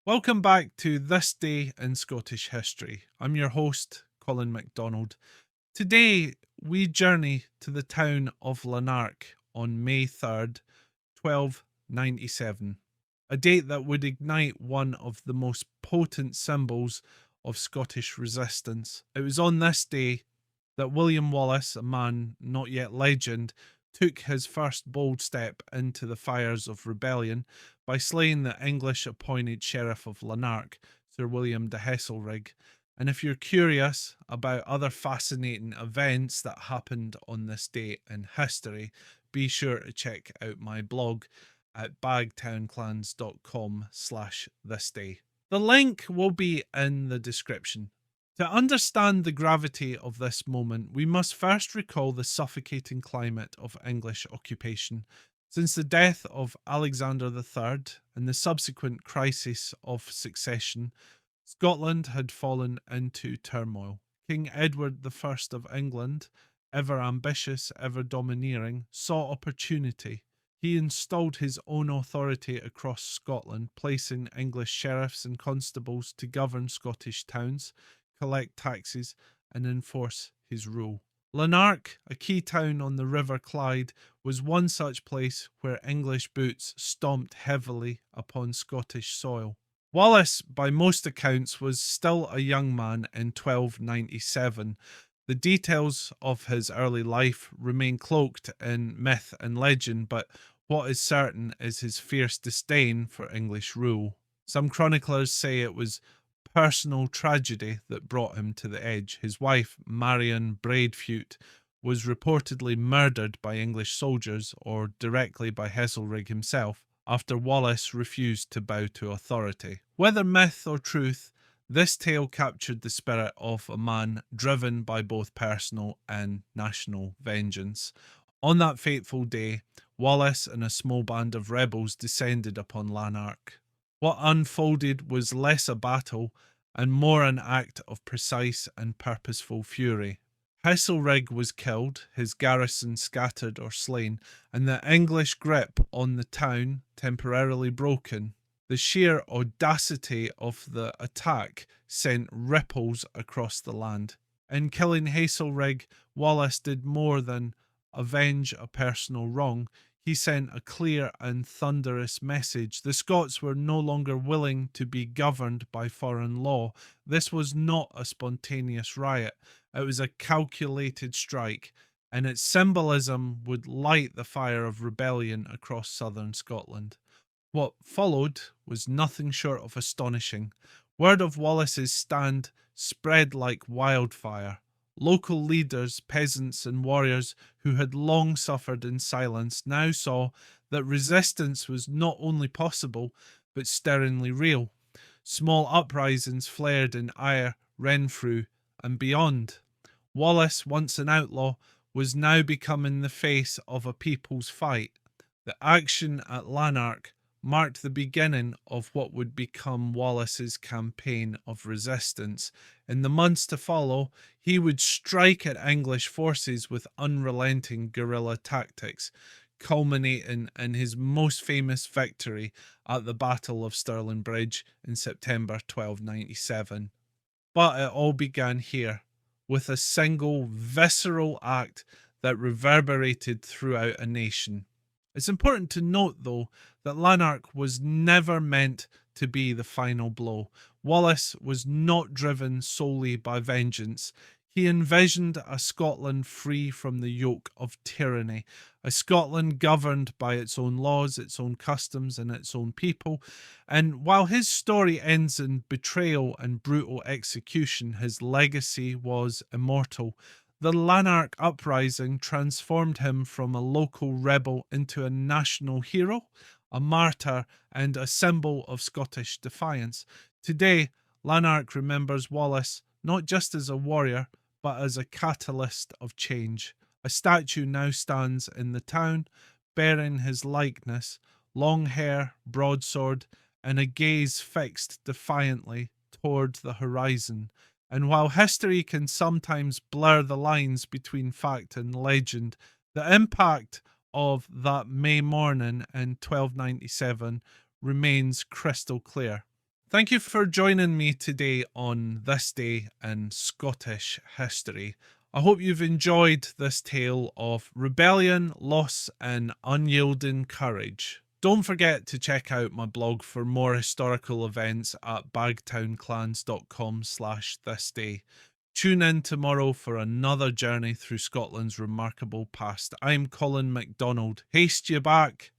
Welcome back to This Day in Scottish History. I'm your host, Colin MacDonald. Today, we journey to the town of Lanark on May 3rd, 1297, a date that would ignite one of the most potent symbols of Scottish resistance. It was on this day that William Wallace, a man not yet legend, took his first bold step into the fires of rebellion by slaying the English-appointed Sheriff of Lanark, Sir William de Heselrig. And if you're curious about other fascinating events that happened on this day in history, be sure to check out my blog at bagtownclans.com/thisday. The link will be in the description. To understand the gravity of this moment, we must first recall the suffocating climate of English occupation. Since the death of Alexander III and the subsequent crisis of succession, Scotland had fallen into turmoil. King Edward I of England, ever ambitious, ever domineering, saw opportunity. He installed his own authority across Scotland, placing English sheriffs and constables to govern Scottish towns, collect taxes, and enforce his rule. Lanark, a key town on the River Clyde, was one such place where English boots stomped heavily upon Scottish soil. Wallace, by most accounts, was still a young man in 1297. The details of his early life remain cloaked in myth and legend, but what is certain is his fierce disdain for English rule. Some chroniclers say it was personal tragedy that brought him to the edge. His wife, Marion Braidfute, was reportedly murdered by English soldiers or directly by Heselrig himself after Wallace refused to bow to authority. Whether myth or truth, this tale captured the spirit of a man driven by both personal and national vengeance. On that fateful day, Wallace and a small band of rebels descended upon Lanark. What unfolded was less a battle and more an act of precise and purposeful fury. Heselrig was killed, his garrison scattered or slain, and the English grip on the town temporarily broken. The sheer audacity of the attack sent ripples across the land. In killing Heselrig, Wallace did more than avenge a personal wrong. He sent a clear and thunderous message. The Scots were no longer willing to be governed by foreign law. This was not a spontaneous riot. It was a calculated strike, and its symbolism would light the fire of rebellion across southern Scotland. What followed was nothing short of astonishing. Word of Wallace's stand spread like wildfire. Local leaders, peasants, and warriors who had long suffered in silence now saw that resistance was not only possible, but stirringly real. Small uprisings flared in Ayr, Renfrew, and beyond. Wallace, once an outlaw, was now becoming the face of a people's fight. The action at Lanark marked the beginning of what would become Wallace's campaign of resistance. In the months to follow, he would strike at English forces with unrelenting guerrilla tactics, culminating in his most famous victory at the Battle of Stirling Bridge in September 1297. But it all began here, with a single visceral act that reverberated throughout a nation. It's important to note, though, that Lanark was never meant to be the final blow. Wallace was not driven solely by vengeance. He envisioned a Scotland free from the yoke of tyranny, a Scotland governed by its own laws, its own customs, and its own people. And while his story ends in betrayal and brutal execution, his legacy was immortal. The Lanark uprising transformed him from a local rebel into a national hero, a martyr, and a symbol of Scottish defiance. Today, Lanark remembers Wallace not just as a warrior, but as a catalyst of change. A statue now stands in the town, bearing his likeness, long hair, broadsword, and a gaze fixed defiantly toward the horizon. And while history can sometimes blur the lines between fact and legend, the impact of that May morning in 1297 remains crystal clear. Thank you for joining me today on This Day in Scottish History. I hope you've enjoyed this tale of rebellion, loss, and unyielding courage. Don't forget to check out my blog for more historical events at bagtownclans.com/thisday. Tune in tomorrow for another journey through Scotland's remarkable past. I'm Colin MacDonald. Haste you back.